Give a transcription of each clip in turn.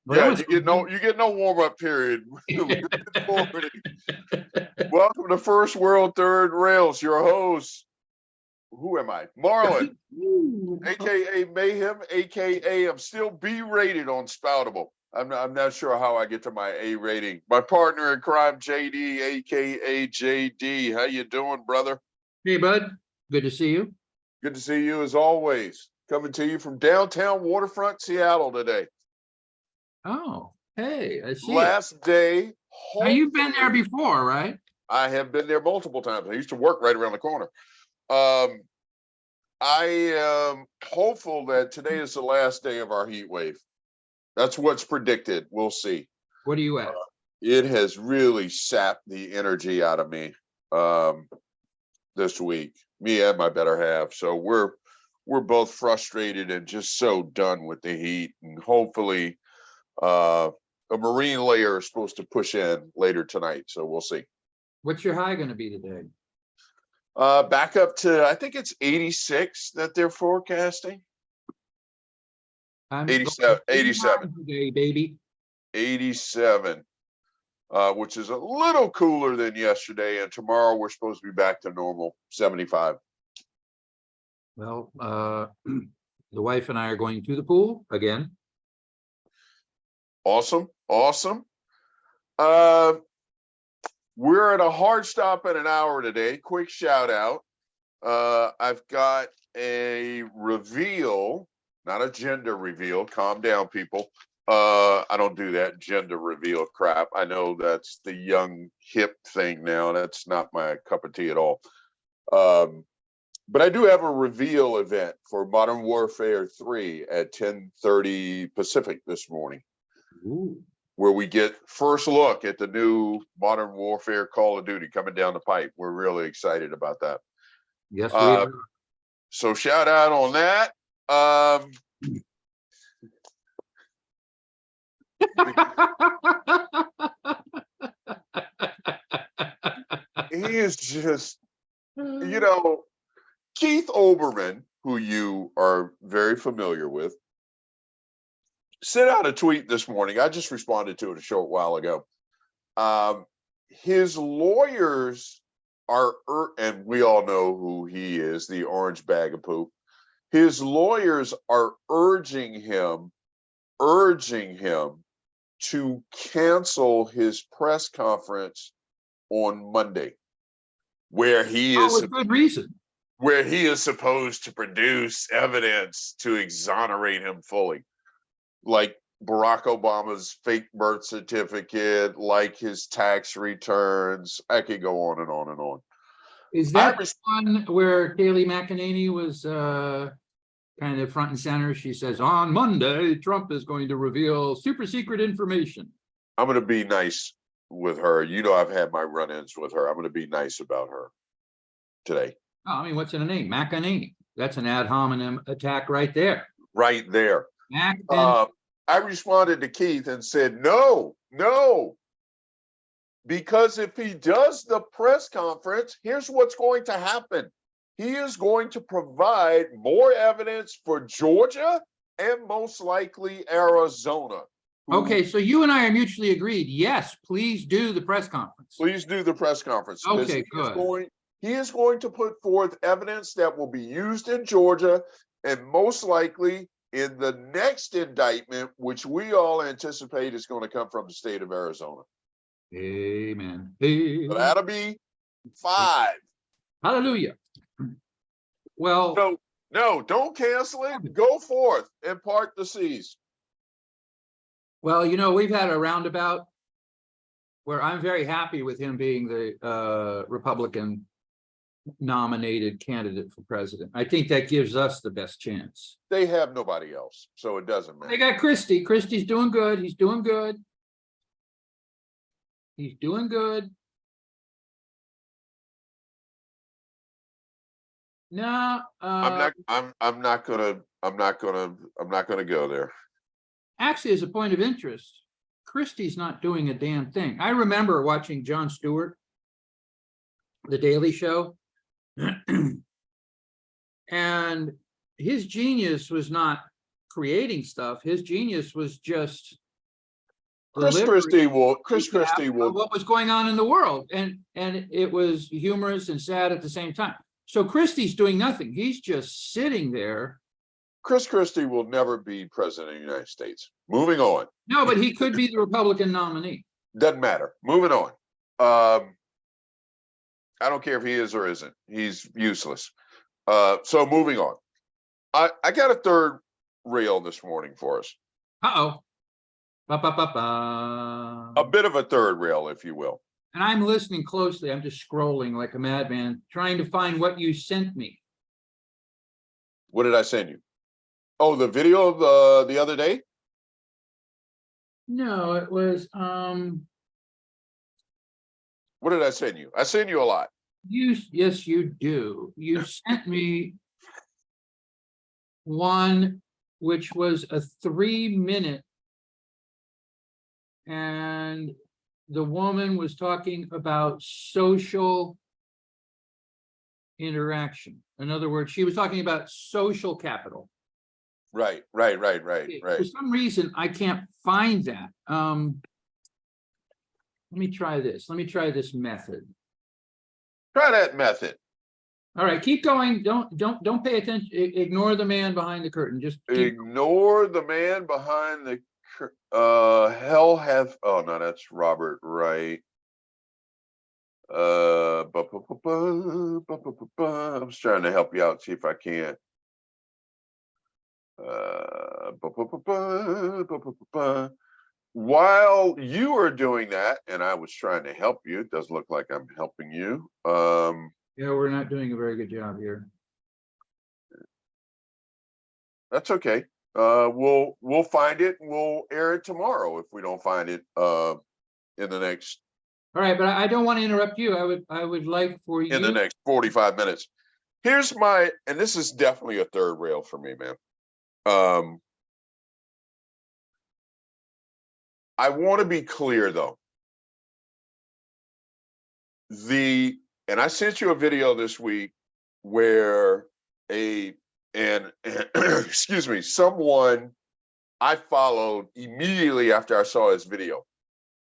Well, Yeah, that you get no warm-up period. was Welcome to First World Third Rails. Your host, who am I? Marlon, aka Mayhem, aka I'm still B rated on Spoutable. I'm not sure how I get to my A rating. My partner in crime, JD, aka JD. How you doing, brother? Hey, bud. Good to see you. Good to see you as always. Coming to you from downtown waterfront Seattle today. Oh, hey, I see it. Last day. Now, you've been there hopefully- before, right? I have been there multiple times. I used to work right around the corner. I am hopeful that today is the last day of our heat wave. That's what's predicted. We'll see. What are you at? It has really sapped the energy out of me this week. Me and my better half. So we're both frustrated and just so done with the heat. And hopefully, a marine layer is supposed to push in later tonight. So we'll see. What's your high going to be today? Back up to, I think it's 86 that they're forecasting. I'm 87 today, baby. 87, which is a little cooler than yesterday. And tomorrow we're supposed to be back to normal, 75. Well, the wife and I are going to the pool again. Awesome. We're at a hard stop in an hour today. Quick shout out. I've got a reveal, not a gender reveal. Calm down, people. I don't do that gender reveal crap. I know that's the young hip thing now. That's not my cup of tea at all. But I do have a reveal event for Modern Warfare 3 at 10:30 Pacific this morning. Ooh. Where we get first look at the new Modern Warfare Call of Duty coming down the pipe. We're really excited about that. Yes, we are. So shout out on that. He is just, Keith Olbermann, who you are very familiar with, sent out a tweet this morning. I just responded to it a short while ago. His lawyers are, and we all know who he is, the orange bag of poop. His lawyers are urging him to cancel his press conference on Monday, where he is with good reason. Where he is supposed to produce evidence to exonerate him fully. Like Barack Obama's fake birth certificate, like his tax returns. I could go on and on and on. Is that one where Kayleigh McEnany was kind of front and center? She says, on Monday, Trump is going to reveal super secret information. I'm going to be nice with her. I've had my run-ins with her. I'm going to be nice about her today. Oh, I mean, what's in a name? McEnany. That's an ad hominem attack right there. Right there. I responded to Keith and said, no, because if he does the press conference, here's what's going to happen. He is going to provide more evidence for Georgia and most likely Arizona. Okay, so you and I are mutually agreed. Yes, please do the press conference. Please do the press conference. Okay, good. He is going to put forth evidence that will be used in Georgia and most likely in the next indictment, which we all anticipate is going to come from the state of Arizona. Amen. So that'll be 5. Hallelujah. Well, no, don't cancel it. Go forth and part the seas. Well, we've had a roundabout where I'm very happy with him being the Republican nominated candidate for president. I think that gives us the best chance. They have nobody else, so it doesn't matter. They got Christie. Christie's doing good. He's doing good. No, I'm not gonna go there. Actually, as a point of interest, Christie's not doing a damn thing. I remember watching Jon Stewart, The Daily Show, and his genius was not creating stuff. His genius was just delivery Chris Christie of will, what was going on in the world, and it was humorous and sad at the same time. So Christie's doing nothing. He's just sitting there. Chris Christie will never be president of the United States. Moving on. No, but he could be the Republican nominee. Doesn't matter. Moving on. I don't care if he is or isn't. He's useless. So moving on. I got a third reel this morning for us. Uh-oh. Ba-ba-ba-ba. A bit of a third rail, if you will. And I'm listening closely. I'm just scrolling like a madman, trying to find what you sent me. What did I send you? Oh, the video of the other day? No, it was What did I send you? I send you a lot. yes, you do. You sent me one which was a 3-minute, and the woman was talking about social interaction. In other words, she was talking about social capital. Right. For some reason, I can't find that. Let me try this. Let me try this method. Try that method. All right, keep going. Don't pay attention. Ignore the man behind the curtain. Just Ignore the man behind the hell have, oh no, that's Robert Wright. I'm just trying to help you out, see if I can. While you are doing that, and I was trying to help you, it does look like I'm helping you. yeah, we're not doing a very good job here. That's okay. We'll find it and we'll air it tomorrow if we don't find it in the next. All right, but I don't want to interrupt you. I would like for you In the next 45 minutes. Here's my, and this is definitely a third rail for me, man. I want to be clear though. And I sent you a video this week where excuse me, someone I followed immediately after I saw his video,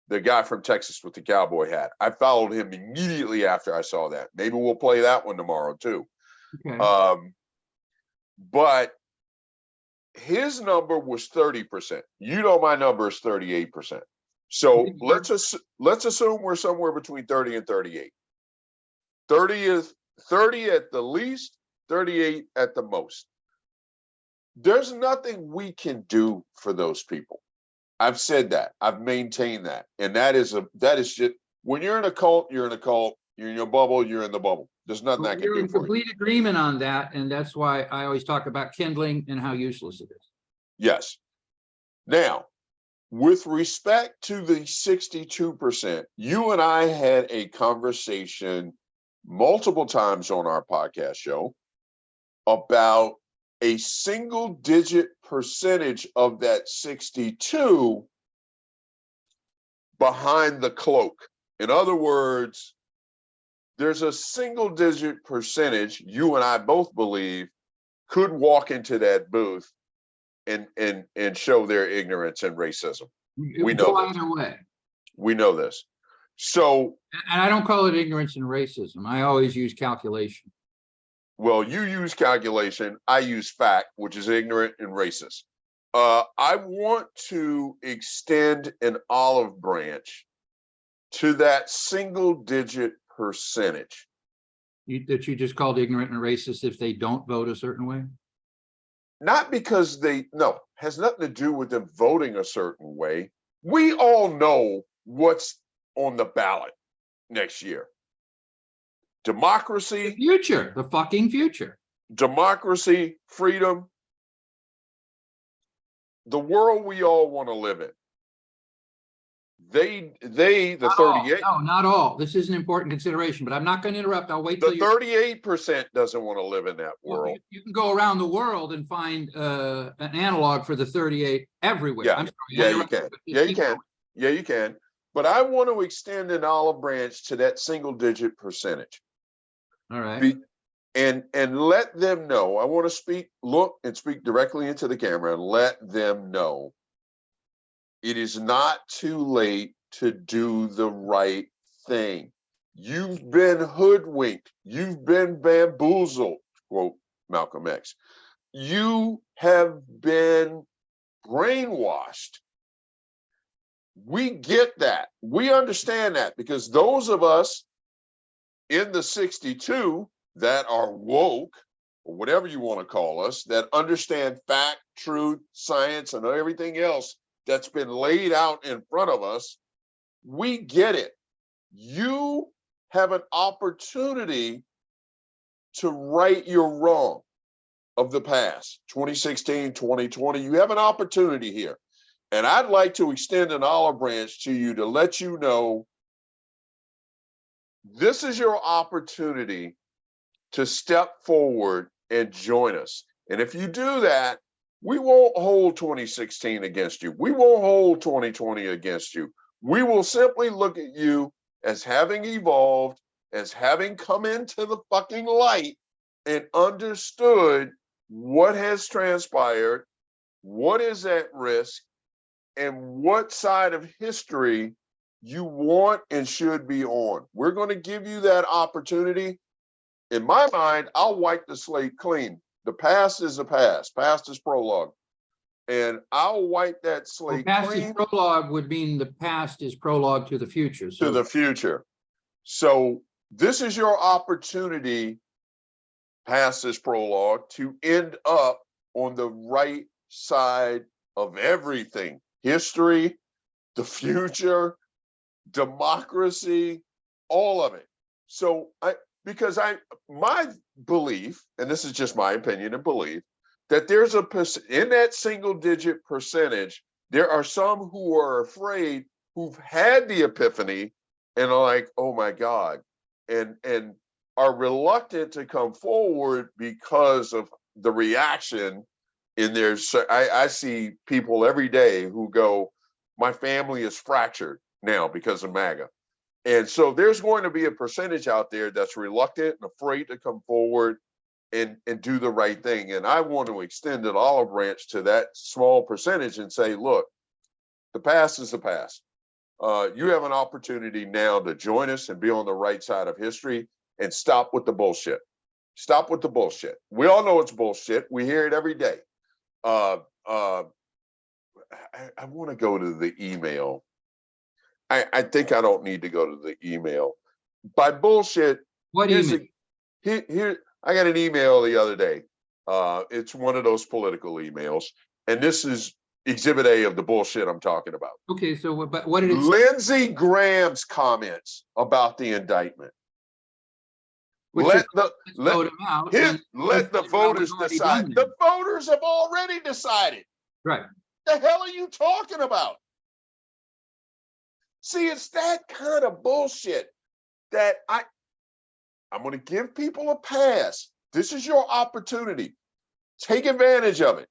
the guy from Texas with the cowboy hat. I followed him immediately after I saw that. Maybe we'll play that one tomorrow too. okay. But his number was 30%. You know, my number is 38%. So let's assume we're somewhere between 30 and 38. 30 at the least, 38 at the most. There's nothing we can do for those people. I've said that. I've maintained that. And that is just, when you're in a cult, you're in a cult. You're in your bubble, you're in the bubble. There's nothing I can You're do in for you. complete agreement on that, and that's why I always talk about kindling and how useless it is. Yes. Now, with respect to the 62%, you and I had a conversation multiple times on our podcast show about a single-digit percentage of that 62 behind the cloak. In other words, there's a single-digit percentage, you and I both believe, could walk into that booth and show their ignorance and racism. We know Go this. either way. We know this. So, And I don't call it ignorance and racism. I always use calculation. well, you use calculation, I use fact, which is ignorant and racist. I want to extend an olive branch to that single-digit percentage. That you just called ignorant and racist if they don't vote a certain way? Not because has nothing to do with them voting a certain way. We all know what's on the ballot next year. Democracy. The future, the fucking future. Democracy, freedom. The world we all want to live in. The 38. No, not all. This is an important consideration, but I'm not going to interrupt. I'll wait till The 38% doesn't want to live in that world. Well, you can go around the world and find an analog for the 38 everywhere. Yeah, I'm sorry, yeah, you can. Yeah, you can. Yeah, you can. But I want to extend an olive branch to that single-digit percentage. All right. And let them know. I want to look and speak directly into the camera and let them know It is not too late to do the right thing. You've been hoodwinked. You've been bamboozled, quote Malcolm X. You have been brainwashed. We get that. We understand that, because those of us in the 62 that are woke, or whatever you want to call us, that understand fact, truth, science, and everything else that's been laid out in front of us, we get it. You have an opportunity to right your wrong of the past, 2016, 2020. You have an opportunity here. And I'd like to extend an olive branch to you to let you know this is your opportunity to step forward and join us. And if you do that, we won't hold 2016 against you. We won't hold 2020 against you. We will simply look at you as having evolved, as having come into the fucking light and understood what has transpired, what is at risk, and what side of history you want and should be on. We're going to give you that opportunity. In my mind, I'll wipe the slate clean. The past is the past. Past is prologue. And I'll wipe that slate Past clean is prologue would mean the past is prologue to the future. to So the future. So this is your opportunity, past this prologue, to end up on the right side of everything. History, the future, democracy, all of it. So my belief, and this is just my opinion and belief, that there's in that single digit percentage, there are some who are afraid, who've had the epiphany and are like, oh my God, and are reluctant to come forward because of the reaction in their, I see people every day who go, my family is fractured now because of MAGA. And so there's going to be a percentage out there that's reluctant and afraid to come forward and do the right thing. And I want to extend an olive branch to that small percentage and say, look, the past is the past. You have an opportunity now to join us and be on the right side of history and stop with the bullshit. Stop with the bullshit. We all know it's bullshit. We hear it every day. I want to go to the email. I think I don't need to go to the email. By bullshit, what here's email? here I got an email the other day. It's one of those political emails, and this is Exhibit A of the bullshit I'm talking about. Okay, so but what did it say? Lindsey Graham's comments about the indictment. Let the voters decide. The voters have already decided. Right. The hell are you talking about? See, it's that kind of bullshit that I'm going to give people a pass. This is your opportunity. Take advantage of it.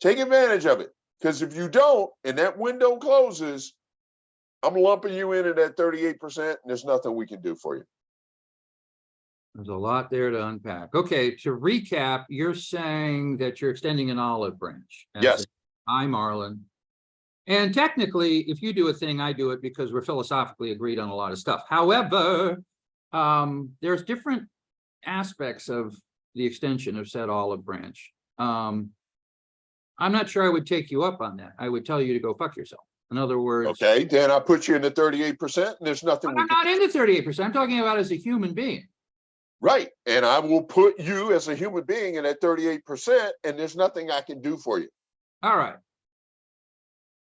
Take advantage of it. Because if you don't, and that window closes, I'm lumping you in at that 38%, and there's nothing we can do for you. There's a lot there to unpack. Okay, to recap, you're saying that you're extending an olive branch. Yes. Hi, Marlon. And technically, if you do a thing, I do it because we're philosophically agreed on a lot of stuff. However, there's different aspects of the extension of said olive branch. I'm not sure I would take you up on that. I would tell you to go fuck yourself. In other words, okay, then I put you in the 38%, and there's nothing. I'm not into 38%. I'm talking about as a human being. Right, and I will put you as a human being in that 38%, and there's nothing I can do for you. All right.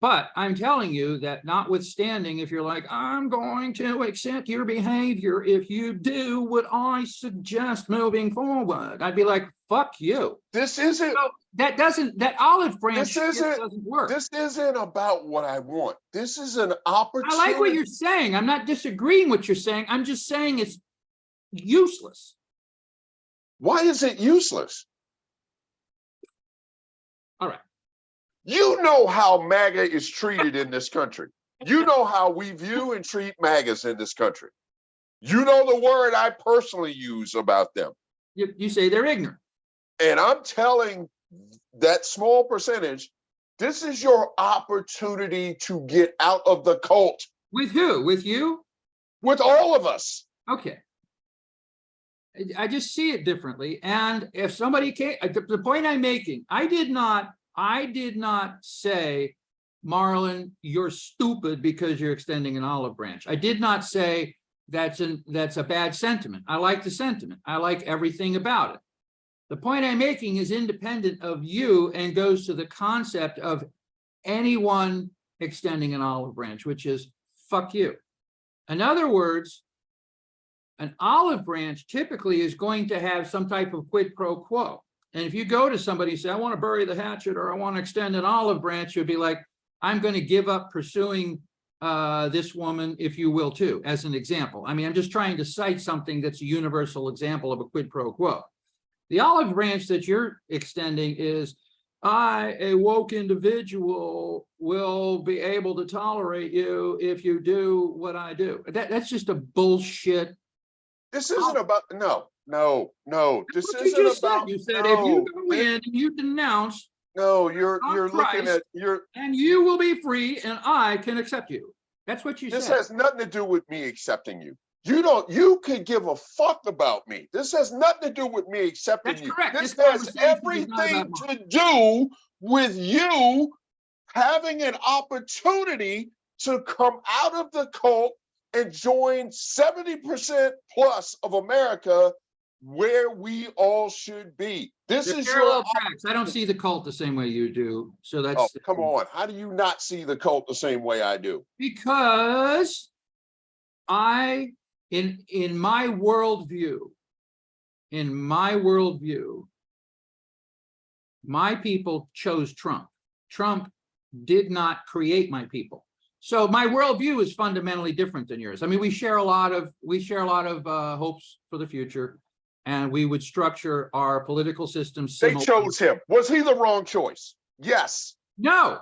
But I'm telling you that notwithstanding, if you're like, I'm going to accept your behavior, if you do what I suggest moving forward, I'd be like, fuck you. This isn't. So that olive branch doesn't work. This isn't about what I want. This is an opportunity. I like what you're saying. I'm not disagreeing with what you're saying. I'm just saying it's useless. Why is it useless? All right. You know how MAGA is treated in this country. You know how we view and treat MAGAs in this country. You know the word I personally use about them. You say they're ignorant. And I'm telling that small percentage, This is your opportunity to get out of the cult With who? With you? with all of us. Okay. I just see it differently. And if somebody came, the point I'm making, I did not say, Marlon, you're stupid because you're extending an olive branch. I did not say that's a bad sentiment. I like the sentiment. I like everything about it. The point I'm making is independent of you and goes to the concept of anyone extending an olive branch, which is fuck you. In other words, an olive branch typically is going to have some type of quid pro quo. And if you go to somebody and say, I want to bury the hatchet or I want to extend an olive branch, you'll be like, I'm going to give up pursuing this woman, if you will, too, as an example. I mean, I'm just trying to cite something that's a universal example of a quid pro quo. The olive branch that you're extending is, I, a woke individual, will be able to tolerate you if you do what I do. That's just a bullshit. This isn't about, no. This What you isn't just about, said. You said if you go in and you denounce, you're looking Christ, at, and you will be free and I can accept you. That's what you this said. has nothing to do with me accepting you. You could give a fuck about me. This has nothing to do with me accepting That's you. correct. This This has conversation is not everything about to do with you having an opportunity to come out of the cult and join 70% plus of America where we all should be. This They're is parallel tracks. I don't see the cult the same way you do. So Oh, that's come on. How do you not see the cult the same way I do? because in my worldview, my people chose Trump. Trump did not create my people. So my worldview is fundamentally different than yours. I mean, we share a lot of hopes for the future, and we would structure our political system They similar. chose him. Was he the wrong choice? Yes. No.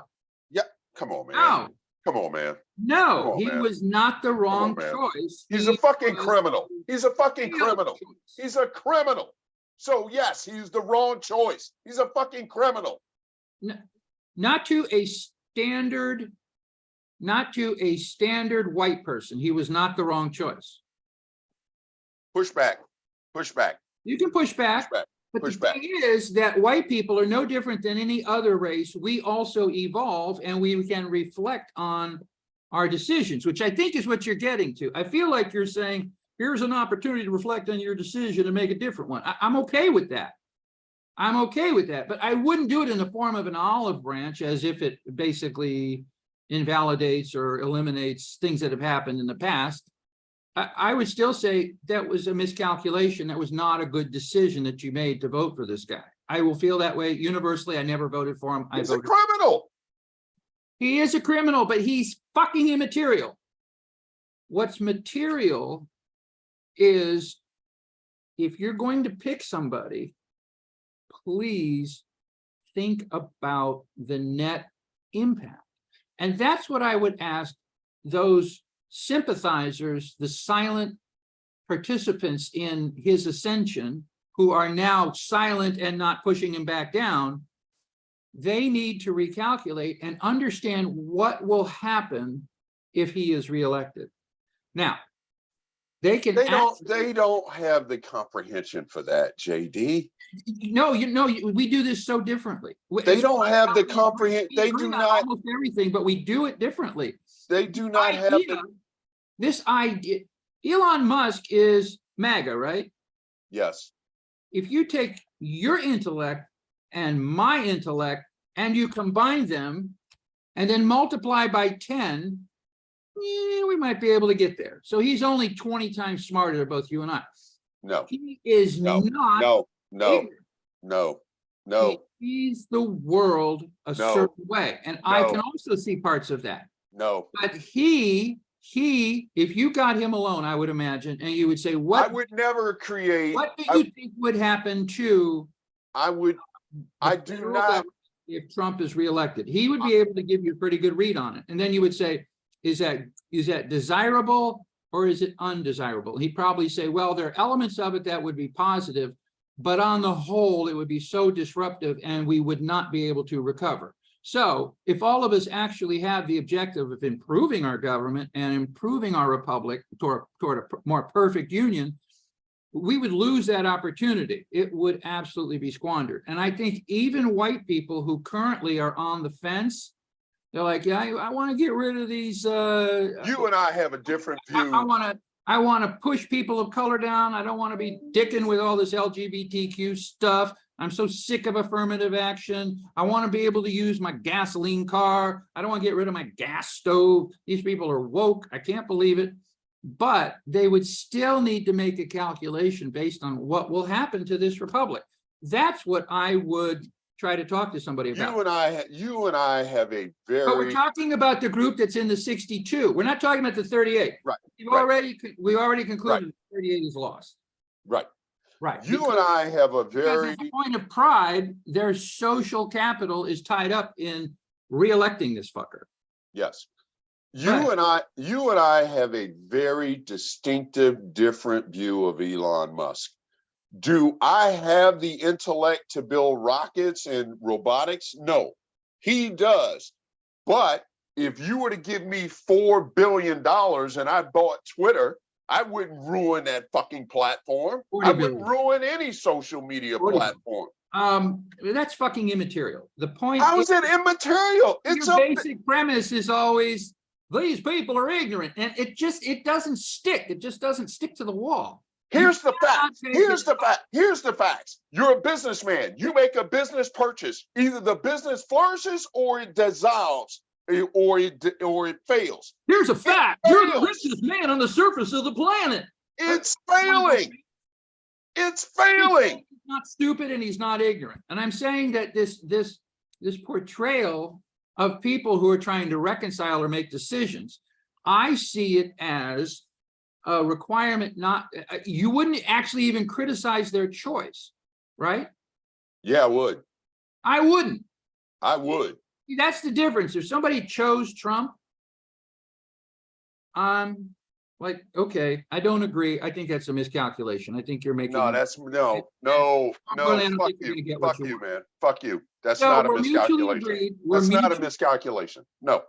Yeah. Come on, man. No. Come on, man. No, Come on, he man. was not the wrong man. choice. He's He a fucking was criminal. He's a fucking the criminal. choice. He's a criminal. So yes, he's the wrong choice. He's a fucking criminal. Not to a standard white person. He was not the wrong choice. Push back. Push back. You can push back. Push back. But Push the back. thing is that white people are no different than any other race. We also evolve and we can reflect on our decisions, which I think is what you're getting to. I feel like you're saying, here's an opportunity to reflect on your decision and make a different one. I'm okay with that. I'm okay with that, but I wouldn't do it in the form of an olive branch as if it basically invalidates or eliminates things that have happened in the past. I would still say that was a miscalculation. That was not a good decision that you made to vote for this guy. I will feel that way universally. I never voted for him. He's a criminal. He is a criminal, but he's fucking immaterial. What's material is if you're going to pick somebody, please think about the net impact. And that's what I would ask those sympathizers, the silent participants in his ascension, who are now silent and not pushing him back down. They need to recalculate and understand what will happen if he is reelected. Now, they don't have the comprehension for that, JD. No, we do this so differently. They don't have the comprehension. They do not almost everything, but we do it differently. They do not have this idea. Elon Musk is MAGA, right? Yes. If you take your intellect and my intellect and you combine them and then multiply by 10, we might be able to get there. So he's only 20 times smarter than both you and I. No. He is not. No. He sees the world a certain way. And I can also see parts of that. No. But he, if you got him alone, I would imagine, and you would say, what? I would never create. What do you think would happen to? I do not. If Trump is reelected, he would be able to give you a pretty good read on it. And then you would say, is that desirable or is it undesirable? He'd probably say, well, there are elements of it that would be positive, but on the whole, it would be so disruptive and we would not be able to recover. So if all of us actually have the objective of improving our government and improving our republic toward a more perfect union, we would lose that opportunity. It would absolutely be squandered. And I think even white people who currently are on the fence, they're like, yeah, I want to get rid of these. You and I have a different view. I want to push people of color down. I don't want to be dicking with all this LGBTQ stuff. I'm so sick of affirmative action. I want to be able to use my gasoline car. I don't want to get rid of my gas stove. These people are woke. I can't believe it. But they would still need to make a calculation based on what will happen to this republic. That's what I would try to talk to somebody about. You and I have a very. But we're talking about the group that's in the 62. We're not talking about the 38. Right. We already concluded Right. 38 is lost. Right. Right. You and I have a very. Because at the point of pride, their social capital is tied up in re-electing this fucker. Yes. You and I have a very distinctive, different view of Elon Musk. Do I have the intellect to build rockets and robotics? No, he does. But if you were to give me $4 billion and I bought Twitter, I wouldn't ruin that fucking platform. I wouldn't ruin any social media platform. That's fucking immaterial. The point. How is it immaterial? It's your basic premise is always these people are ignorant, and it doesn't stick. It just doesn't stick to the wall. Here's the fact. Here's the facts. You're a businessman. You make a business purchase. Either the business flourishes or it dissolves or it fails. Here's a fact. You're the richest man on the surface of the planet. It's failing. It's failing. He's not stupid and he's not ignorant. And I'm saying that this portrayal of people who are trying to reconcile or make decisions, I see it as a requirement. Not you wouldn't actually even criticize their choice, right? Yeah, I would. I wouldn't. I would. That's the difference. If somebody chose Trump, like, okay, I don't agree. I think that's a miscalculation. I think you're making. No, that's no. Fuck you. Fuck you, man. Fuck you. That's not a miscalculation. That's not a miscalculation. No.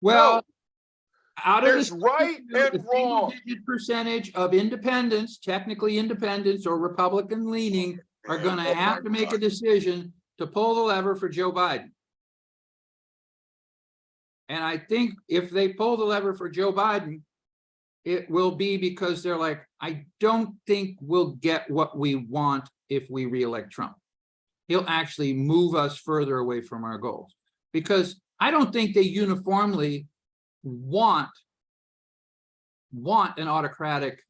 Well, out of there's right and wrong. Percentage of independents, technically independents or Republican leaning, are going to have to make a decision to pull the lever for Joe Biden. And I think if they pull the lever for Joe Biden, it will be because they're like, I don't think we'll get what we want if we reelect Trump. He'll actually move us further away from our goals, because I don't think they uniformly want an autocratic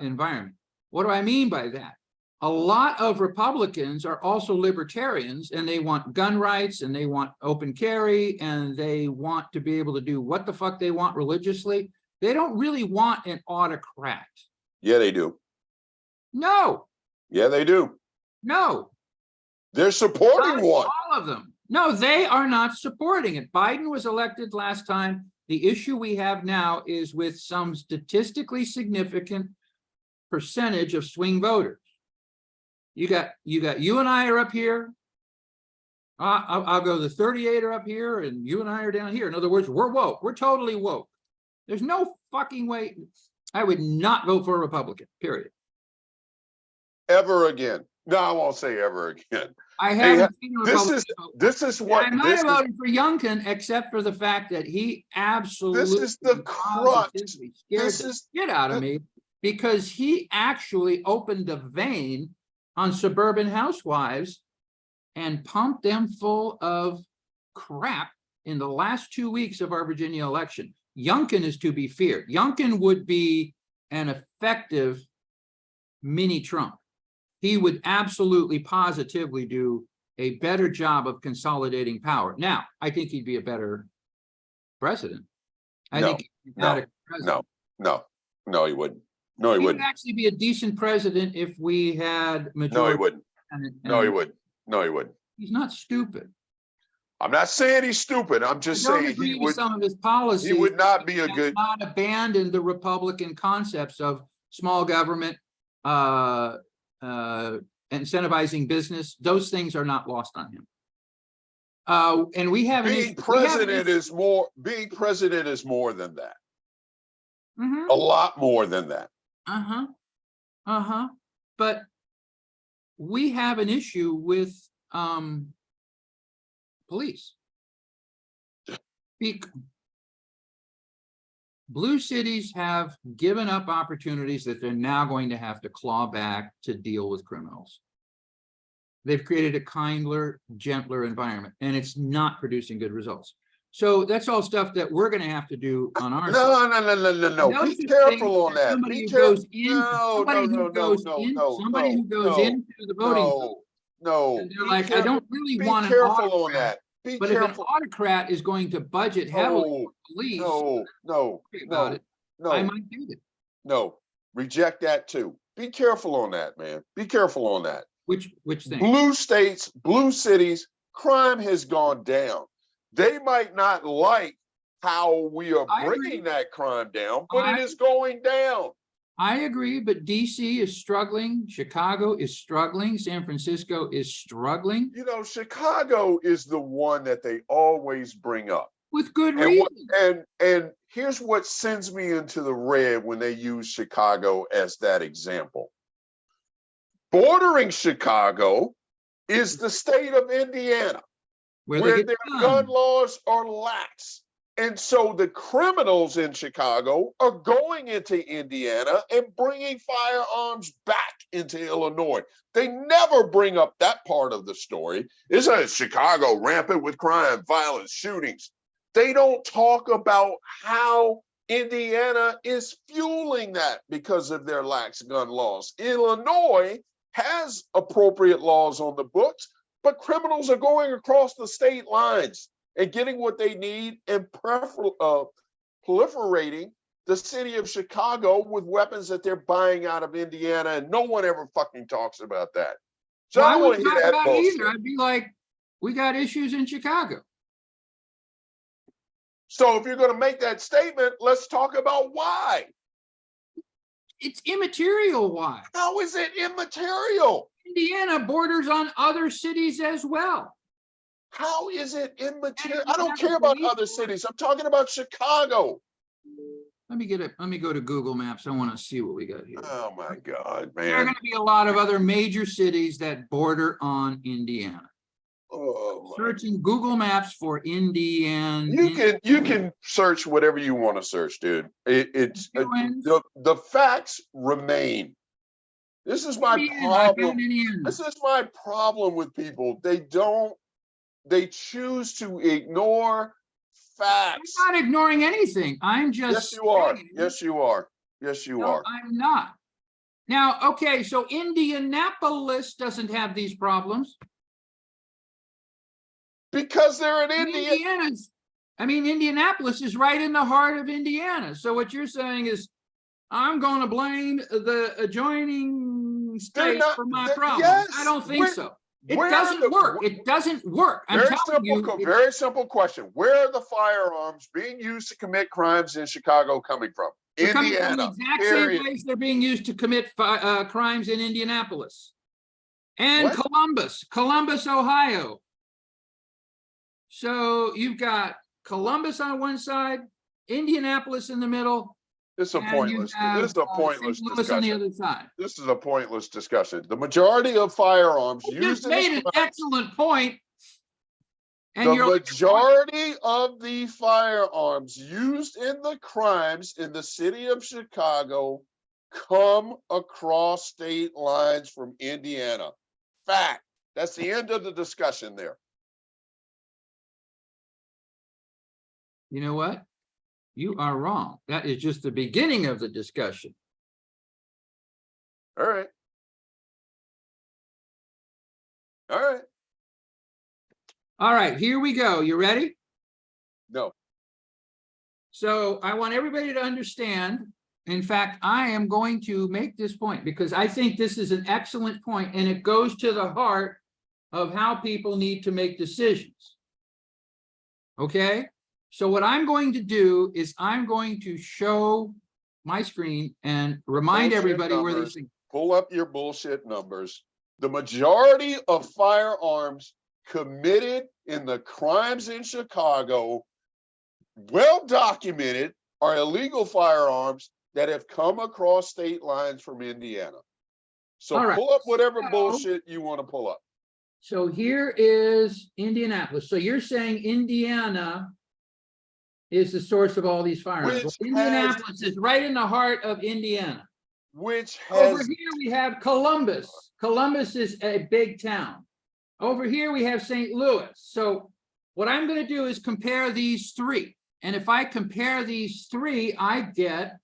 environment. What do I mean by that? A lot of Republicans are also libertarians, and they want gun rights and they want open carry and they want to be able to do what the fuck they want religiously. They don't really want an autocrat. Yeah, they do. No. Yeah, they do. No. They're supporting one. All of them. No, they are not supporting it. Biden was elected last time. The issue we have now is with some statistically significant percentage of swing voters. You and I are up here. I'll go the 38 are up here and you and I are down here. In other words, we're woke. We're totally woke. There's no fucking way. I would not vote for a Republican, period. Ever again. No, I won't say ever again. I haven't seen a Republican this is what I might have voted for Youngkin, except for the fact that he absolutely this is the crux. Scared the shit out of me, because he actually opened a vein on suburban housewives and pumped them full of crap in the last 2 weeks of our Virginia election. Youngkin is to be feared. Youngkin would be an effective mini Trump. He would absolutely positively do a better job of consolidating power. Now, I think he'd be a better president. I think he'd be a better president. No, he wouldn't. No, he wouldn't. He would actually be a decent president if we had majority. No, he wouldn't. No, he wouldn't. No, he wouldn't. He's not stupid. I'm not saying he's stupid. I'm just saying he would. Some of his policies. He would not be a good. Not abandon the Republican concepts of small government, incentivizing business. Those things are not lost on him. And we have an Being issue. We have an president issue. is more, being president is more than that. Mhm. A lot more than that. Uh-huh. Uh-huh. But we have an issue with police. Blue cities have given up opportunities that they're now going to have to claw back to deal with criminals. They've created a kinder, gentler environment, and it's not producing good results. So that's all stuff that we're going to have to do on our side. No. Those Be are careful things on that. Somebody Be who careful. goes in, somebody who goes into the voting booth, No. and they're like, I don't really Be want an careful on autocrat. that. Be But if an careful. autocrat is going to budget heavily No, for police no, about it, I no, might do it. no. Reject that too. Be careful on that, man. Be careful on that. Which thing? Blue states, blue cities, crime has gone down. They might not like how we are I agree. bringing that crime down, but it is going down. I agree, but DC is struggling, Chicago is struggling, San Francisco is struggling You know, Chicago is the one that they always bring up. with good And reason. and here's what sends me into the red when they use Chicago as that example. Bordering Chicago is the state of Indiana, where their gun laws are lax. And so the criminals in Chicago are going into Indiana and bringing firearms back into Illinois. They never bring up that part of the story. Isn't Chicago rampant with crime, violence, shootings? They don't talk about how Indiana is fueling that because of their lax gun laws. Illinois has appropriate laws on the books, but criminals are going across the state lines and getting what they need and proliferating the city of Chicago with weapons that they're buying out of Indiana, and no one ever fucking talks about that. So Well, I don't want to hear that bullshit. Either. I'd be like, we got issues in Chicago. So if you're going to make that statement, let's talk about why. It's immaterial why. How is it immaterial? Indiana borders on other cities as well. How is it immaterial? I don't care about other cities. I'm talking about Chicago. Let me go to Google Maps. I want to see what we got here. Oh my God, man. There are going to be a lot of other major cities that border on Indiana. Oh, searching Google Maps for Indiana. You can search whatever you want to search, dude. The facts remain. This is my problem. This is my problem with people. They choose to ignore facts. I'm not ignoring anything. I'm just. Yes, you are. Yes, you are. Yes, you are. I'm not. Now, okay, so Indianapolis doesn't have these problems. Because they're in Indiana. Indianapolis is right in the heart of Indiana. So what you're saying is, I'm going to blame the adjoining state for my problems. Yes, I don't think so. It doesn't work. It doesn't work. Very simple question. Where are the firearms being used to commit crimes in Chicago coming from? Indiana. From the exact same place they're being used to commit crimes in Indianapolis and Columbus, Ohio. So you've got Columbus on one side, Indianapolis in the middle. This is a pointless discussion. On the other side. This is a pointless discussion. The majority of firearms used in made an excellent point. And the majority of the firearms used in the crimes in the city of Chicago come across state lines from Indiana. Fact. That's the end of the discussion there. You know what? You are wrong. That is just the beginning of the discussion. All right. All right. All right, here we go. You ready? No. So I want everybody to understand. In fact, I am going to make this point because I think this is an excellent point and it goes to the heart of how people need to make decisions. Okay? So what I'm going to do is I'm going to show my screen and remind everybody where these things. Pull up your bullshit numbers. The majority of firearms committed in the crimes in Chicago, well documented, are illegal firearms that have come across state lines from Indiana. So All right. pull up whatever So- bullshit you want to pull up. So here is Indianapolis. So you're saying Indiana is the source of all these firearms. Which Well, Indianapolis is right in the heart of Indiana. Which Over has here we have Columbus. Columbus is a big town. Over here we have St. Louis. So what I'm going to do is compare these three. And if I compare these three, I get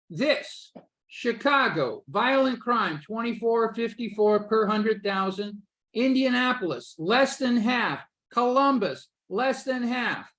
this. Chicago, violent crime, 24.54 per 100,000. Indianapolis, less than half. Columbus, less than half.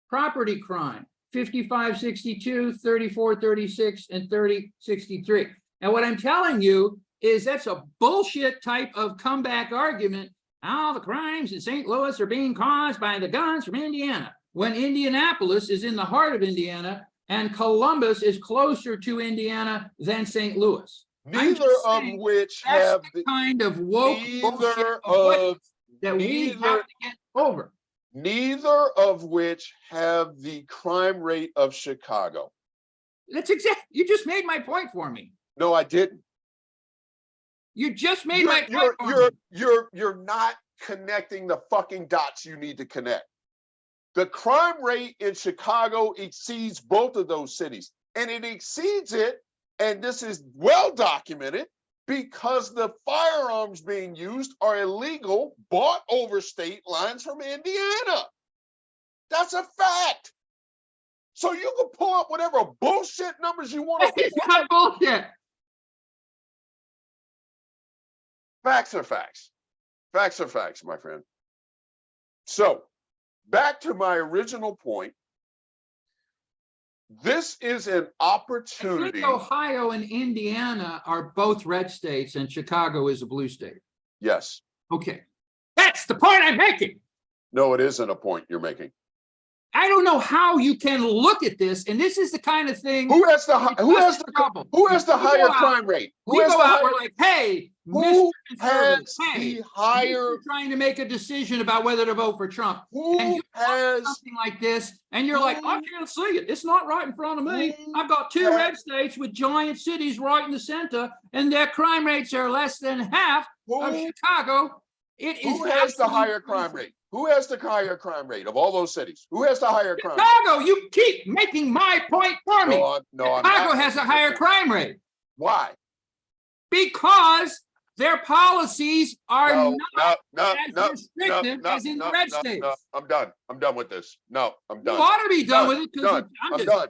Property crime, 55.62, 34.36, and 30.63. And what I'm telling you is that's a bullshit type of comeback argument. All the crimes in St. Louis are being caused by the guns from Indiana, when Indianapolis is in the heart of Indiana and Columbus is closer to Indiana than St. Louis. neither of which That's have the kind of woke bullshit neither of that we neither- have to get over. neither of which have the crime rate of Chicago. That's exact. You just made my point for me. No, I didn't. You just made my point for me. You're not connecting the fucking dots you need to connect. The crime rate in Chicago exceeds both of those cities, and it exceeds it, and this is well documented, because the firearms being used are illegal, bought over state lines from Indiana. That's a fact. So you can pull up whatever bullshit numbers you want to It's not bullshit. Facts are facts. Facts are facts, my friend. So, back to my original point. This is an I opportunity. think Ohio and Indiana are both red states and Chicago is a blue state. Yes. Okay. That's the point I'm making. No, it isn't a point you're making. I don't know how you can look at this, and this is the kind of thing. Who has the trouble. higher crime rate? We go out, we're like, hey, Who Mr. Conservative, has hey, the higher? you're trying to make a decision about whether to vote for Trump. And Who you has? something like this, and you're like, I can't see it. It's not right in front of me. Who I've got two has- red states with giant cities right in the center, and their crime rates are less than half of Who, Chicago. It is who has the higher absolutely crime rate? Who has the higher crime rate of all those cities? Who has the higher crime rate? Chicago, you keep making my point for me. I'm Chicago not has a making higher your point. crime rate Why? because their policies are No, not no, as no, restrictive no, as in the red states. no. I'm done. I'm done with this. No, I'm You done. ought to be done Done, with it because done. I'm done.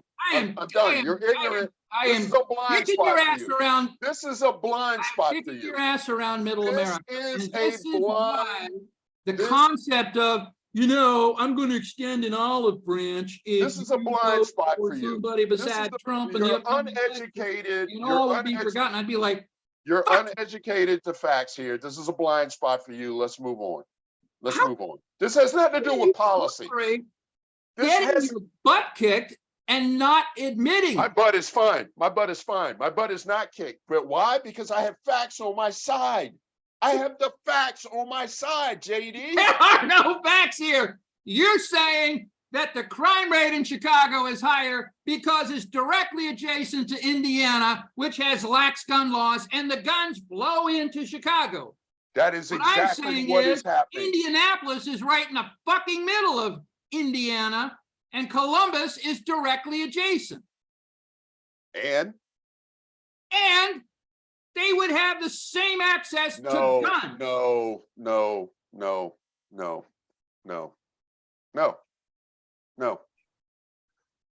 I'm done. You're ignorant. I This am is a blind kicking your spot for ass you. around. This is a blind spot for Kicking you. your ass around middle This America. is And a this is why blind. the this- concept of, I'm going to extend an olive branch. If This is a you blind vote spot for for you. somebody This is beside the- Trump and the You're upcoming election, uneducated. and all would be forgotten. I'd be like, You're fuck. uneducated to facts here. This is a blind spot for you. Let's move on. Let's How- move on. This has nothing to do with policy. This Getting has your butt kicked and not admitting. My butt is fine. My butt is fine. My butt is not kicked. But why? Because I have facts on my side. I have the facts on my side, JD. There are no facts here. You're saying that the crime rate in Chicago is higher because it's directly adjacent to Indiana, which has lax gun laws, and the guns flow into Chicago. That is What I'm exactly saying what is is happening. Indianapolis is right in the fucking middle of Indiana, and Columbus is directly adjacent. And And they would have the same access to no, guns. no, no, no, no, no, no, no.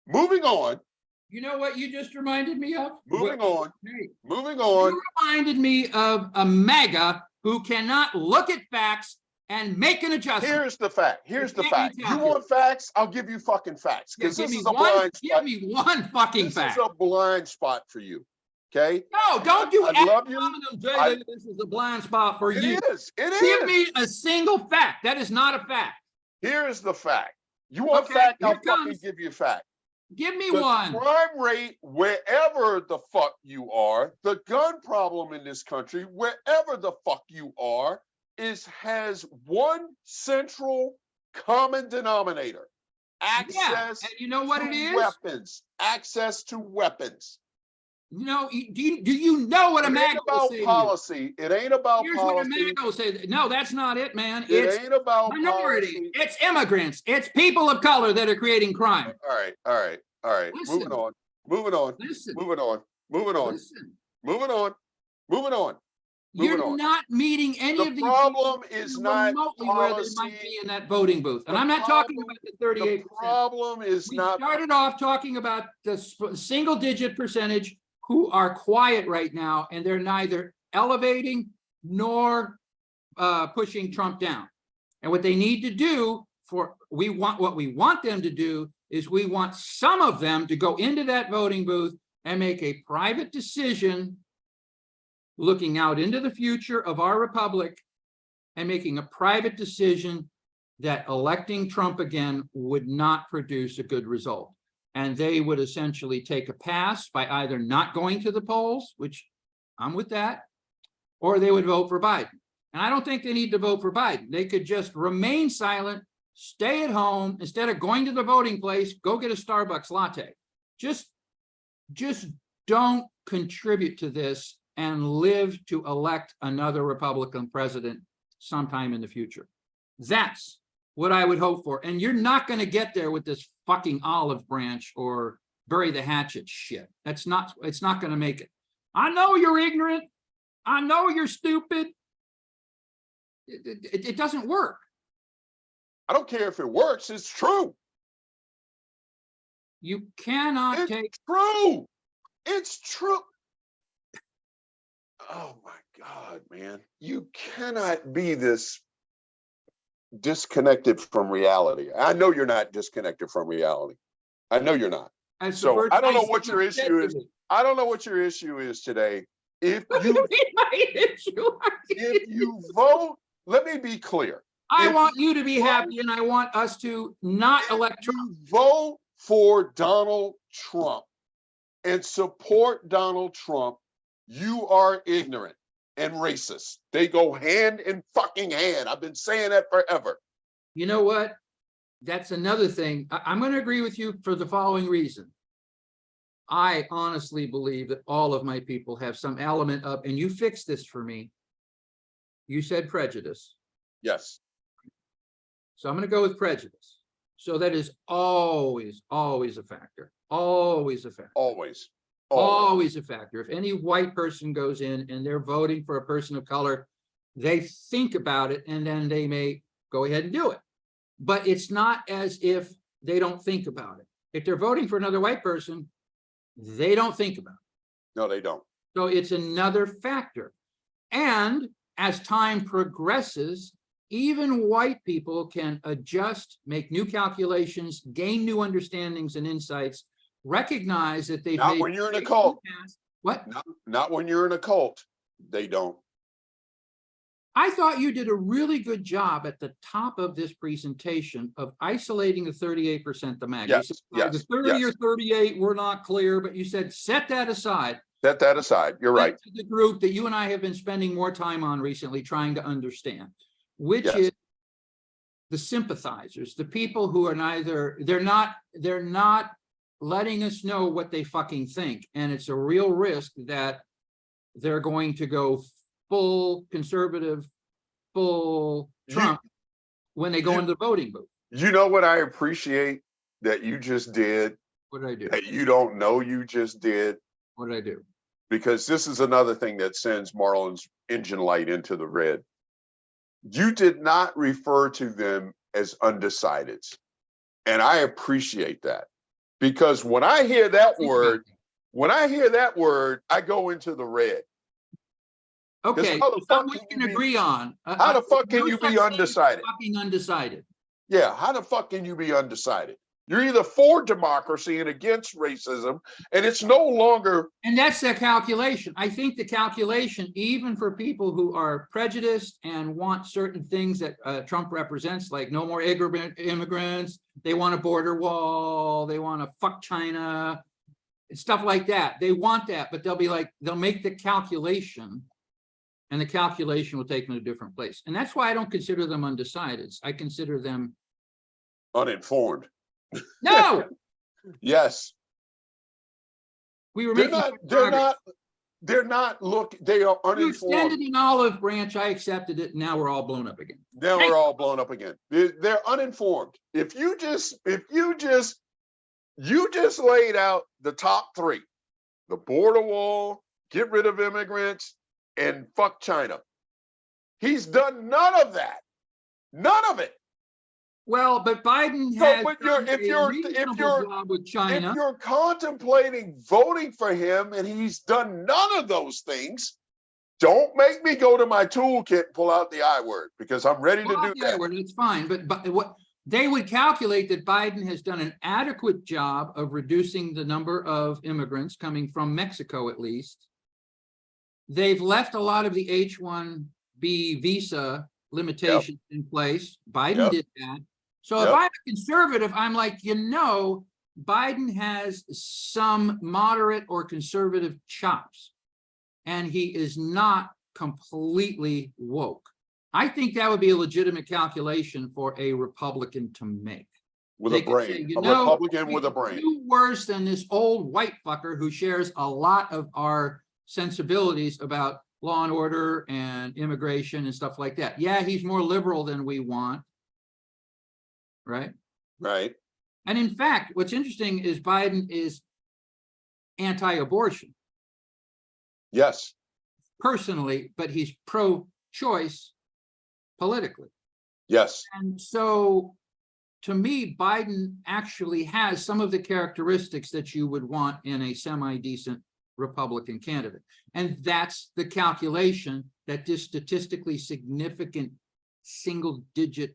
Moving on, You know what you just reminded me of? moving on, Hey, moving on. you reminded me of a MAGA who cannot look at facts and make an adjustment. Here's the fact. Here's the Can't be fact. You calculated. want facts? I'll give you fucking facts. Yeah, Because give this me is a one- blind Give spot. me one fucking This fact. is a blind spot for you. Okay? No, don't you I love you. say this is a blind spot for It you. is. It Give is. me a single fact. That is not a fact. Here's the fact. You want Okay, fact? I'll here fucking comes. give you fact. Give me The one. crime rate, wherever the fuck you are, the gun problem in this country, wherever the fuck you are, has one central common denominator: Yeah, access and you know what it to is? weapons. Access to weapons. You know, do you know what a It mag ain't will about say to you? policy. It ain't about Here's what a policy. mag will say. No, that's not it, man. It It's ain't about minority. policy. It's immigrants. It's people of color that are creating crime. All right, all right, all right. Moving Listen, on. Moving on. listen, Moving on. Moving on. listen. Moving on. Moving on. Moving You're on. not meeting any The of these problem people is even not remotely where they might policy. be in that voting booth. And The I'm not talking problem, about the the 38%. problem is We not. started off talking about the single digit percentage who are quiet right now, and they're neither elevating nor pushing Trump down. And what they need to do what we want them to do is we want some of them to go into that voting booth and make a private decision looking out into the future of our republic and making a private decision that electing Trump again would not produce a good result. And they would essentially take a pass by either not going to the polls, which I'm with that, or they would vote for Biden. And I don't think they need to vote for Biden. They could just remain silent, stay at home, instead of going to the voting place, go get a Starbucks latte. Just don't contribute to this and live to elect another Republican president sometime in the future. That's what I would hope for. And you're not going to get there with this fucking olive branch or bury the hatchet shit. It's not going to make it. I know you're ignorant. I know you're stupid. It doesn't work. I don't care if it works. It's true. You cannot It's take. true. It's true. Oh my God, man. You cannot be this disconnected from reality. I know you're not disconnected from reality. I know you're not. So I don't know what your issue is. I don't know what your issue is today. If you vote, let me be clear. I want you to be happy, and I want us to not elect Trump. Vote for Donald Trump and support Donald Trump. You are ignorant and racist. They go hand in fucking hand. I've been saying that forever. You know what? That's another thing. I'm going to agree with you for the following reason. I honestly believe that all of my people have some element of, and you fixed this for me. You said prejudice. Yes. So I'm going to go with prejudice. So that is always a factor. Always a factor. Always. Always a factor. If any white person goes in and they're voting for a person of color, they think about it and then they may go ahead and do it. But it's not as if they don't think about it. If they're voting for another white person, they don't think about it. No, they don't. So it's another factor. And as time progresses, even white people can adjust, make new calculations, gain new understandings and insights, recognize that they've not made when you're in a cult. What? Not when you're in a cult. They don't. I thought you did a really good job at the top of this presentation of isolating the 38%, the MAG. Yes, yes, the 30 yes. or 38 were not clear, but you said set that aside. Set that aside. You're right. To the group that you and I have been spending more time on recently trying to understand, which Yes. is the sympathizers, the people who are they're not letting us know what they fucking think. And it's a real risk that they're going to go full conservative, full Trump when they go into the voting booth. You know what I appreciate that you just did? What did I do? That you don't know you just did? What did I do? Because this is another thing that sends Marlon's engine light into the red. You did not refer to them as undecideds. And I appreciate that. Because when I hear that word, I go into the red. Okay, something we can agree on. How the fuck can you be undecided? Fucking undecided. Yeah, how the fuck can you be undecided? You're either for democracy and against racism, and it's no longer. And that's the calculation. I think the calculation, even for people who are prejudiced and want certain things that Trump represents, like no more immigrants, they want a border wall, they want to fuck China, stuff like that. They want that, but they'll be like, they'll make the calculation And the calculation will take them to a different place. And that's why I don't consider them undecided. I consider them, Uninformed. no, Yes. we were They're making not, good they're progress. not, they're not they are You extended uninformed. an olive branch, I accepted it, and now we're all blown up again. Now we're all blown up again. They're uninformed. If you just laid out the top three, the border wall, get rid of immigrants, and fuck China. He's done none of that. None of it. Well, but Biden So, has but done a reasonable job with if China. you're contemplating voting for him and he's done none of those things, don't make me go to my toolkit and pull out the I word, because I'm ready to do that. It's fine, but what they would calculate that Biden has done an adequate job of reducing the number of immigrants coming from Mexico, at least. They've left a lot of the H-1B visa limitations in place. Biden did that. So if I'm a conservative, I'm like, Biden has some moderate or conservative chops, and he is not completely woke. I think that would be a legitimate calculation for a Republican to make. With They a could brain, say, a Republican with a brain. Do worse than this old white fucker who shares a lot of our sensibilities about law and order and immigration and stuff like that. Yeah, he's more liberal than we want. Right? Right. And in fact, what's interesting is Biden is anti-abortion. Yes. Personally, but he's pro-choice politically. Yes. And so, to me, Biden actually has some of the characteristics that you would want in a semi-decent Republican candidate. And that's the calculation that this statistically significant single-digit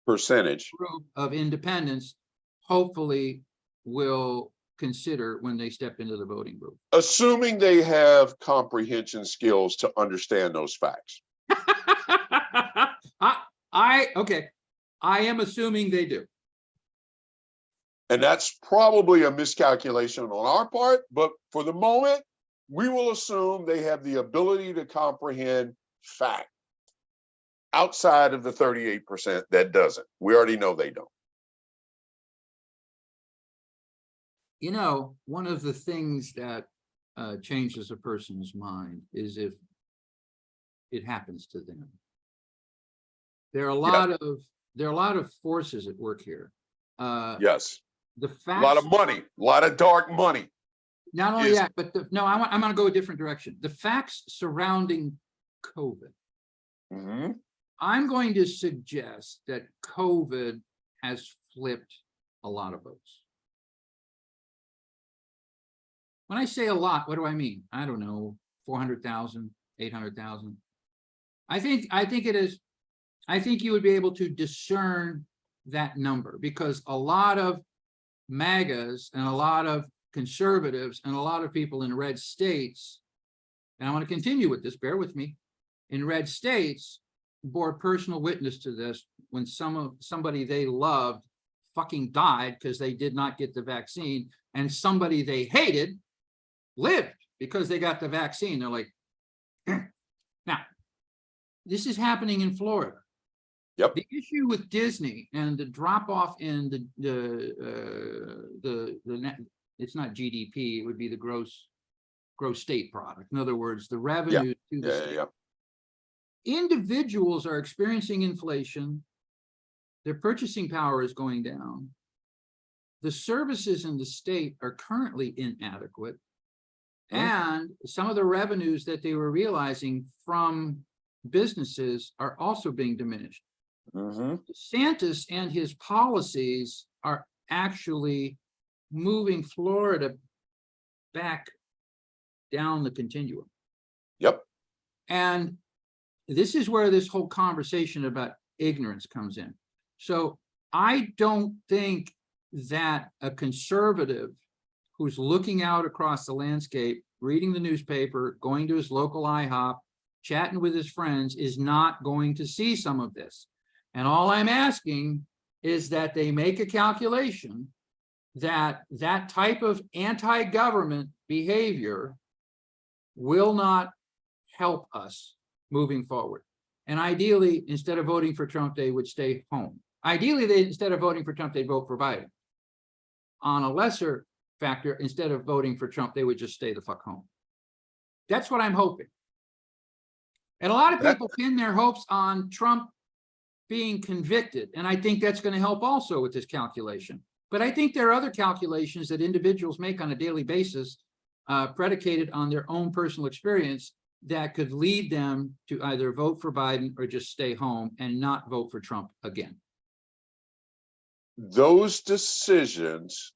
percentage group of independents hopefully will consider when they step into the voting booth. Assuming they have comprehension skills to understand those facts. Okay, I am assuming they do. And that's probably a miscalculation on our part, but for the moment, we will assume they have the ability to comprehend fact outside of the 38% that doesn't. We already know they don't. One of the things that changes a person's mind is if it happens to them. There are a lot of forces at work here. Yes. The facts, a lot of money, a lot of dark money. Not only that, but I'm going to go a different direction. The facts surrounding COVID. Mm-hmm. I'm going to suggest that COVID has flipped a lot of votes. When I say a lot, what do I mean? I don't know, 400,000, 800,000. I think it is. I think you would be able to discern that number, because a lot of MAGAs and a lot of conservatives and a lot of people in red states, and I want to continue with this, bear with me, in red states bore personal witness to this when somebody they loved fucking died because they did not get the vaccine, and somebody they hated lived because they got the vaccine. They're like, now, this is happening in Florida. Yep. The issue with Disney and the drop off in the it's not GDP, it would be the gross state product. In other words, the revenue to the state. Individuals are experiencing inflation. Their purchasing power is going down. The services in the state are currently inadequate. And some of the revenues that they were realizing from businesses are also being diminished. DeSantis and his policies are actually moving Florida back down the continuum. Yep. And this is where this whole conversation about ignorance comes in. So I don't think that a conservative who's looking out across the landscape, reading the newspaper, going to his local IHOP, chatting with his friends, is not going to see some of this. And all I'm asking is that they make a calculation that that type of anti-government behavior will not help us moving forward. And ideally, instead of voting for Trump, they would stay home. Ideally, instead of voting for Trump, they'd vote for Biden. On a lesser factor, instead of voting for Trump, they would just stay the fuck home. That's what I'm hoping. And a lot of people pin their hopes on Trump being convicted. And I think that's going to help also with this calculation. But I think there are other calculations that individuals make on a daily basis, predicated on their own personal experience, that could lead them to either vote for Biden or just stay home and not vote for Trump again. Those decisions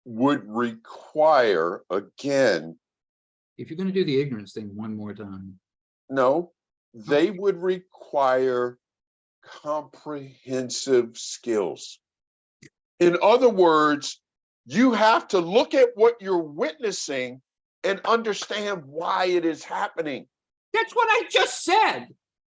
would require, again, If you're going to do the ignorance thing one more time. no, they would require comprehensive skills. In other words, you have to look at what you're witnessing and understand why it is happening. That's what I just said.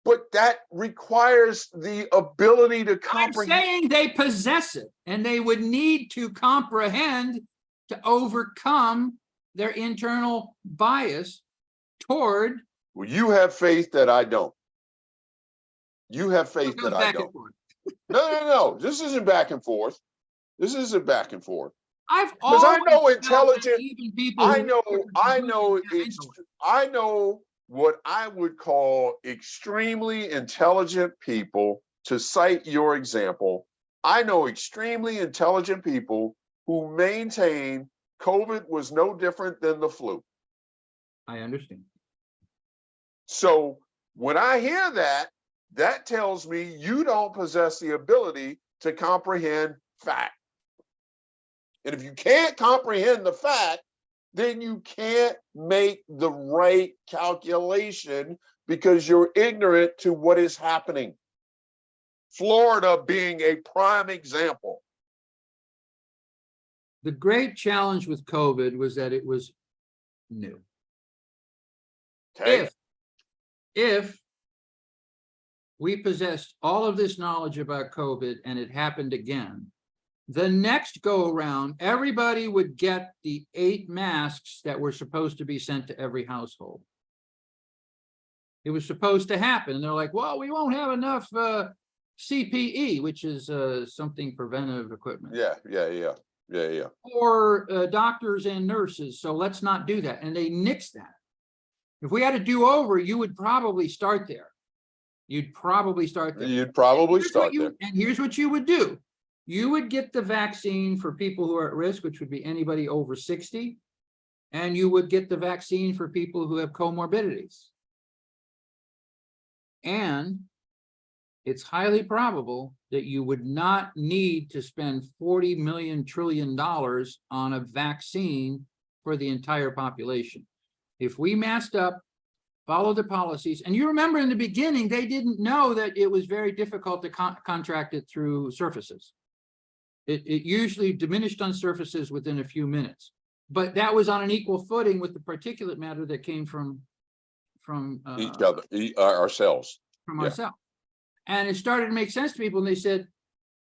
But that requires the ability to I'm comprehend. saying they possess it, and they would need to comprehend to overcome their internal bias toward. Well, you have faith that I don't. You have faith that I back and don't. forth. No. This isn't back and forth. This isn't back and forth. I've Because I always know felt that intelligent. even people I who- know what I would call extremely intelligent people, to cite your example. I know extremely intelligent people who maintain COVID was no different than the flu. I understand. So when I hear that, that tells me you don't possess the ability to comprehend fact. And if you can't comprehend the fact, then you can't make the right calculation because you're ignorant to what is happening. Florida being a prime example. The great challenge with COVID was that it was new. Okay. If we possessed all of this knowledge about COVID and it happened again, the next go around, everybody would get the 8 masks that were supposed to be sent to every household. It was supposed to happen. And they're like, well, we won't have enough CPE, which is something preventive equipment. Yeah. Or doctors and nurses. So let's not do that. And they nixed that. If we had a do-over, you would probably start there. You'd probably start there. You'd probably start there. And here's what you would do. You would get the vaccine for people who are at risk, which would be anybody over 60. And you would get the vaccine for people who have comorbidities. And it's highly probable that you would not need to spend $40 trillion on a vaccine for the entire population. If we masked up, follow the policies, and you remember in the beginning, they didn't know that it was very difficult to contract it through surfaces. It usually diminished on surfaces within a few minutes, but that was on an equal footing with the particulate matter that came from Each other, ourselves. From ourselves. And it started to make sense to people, and they said,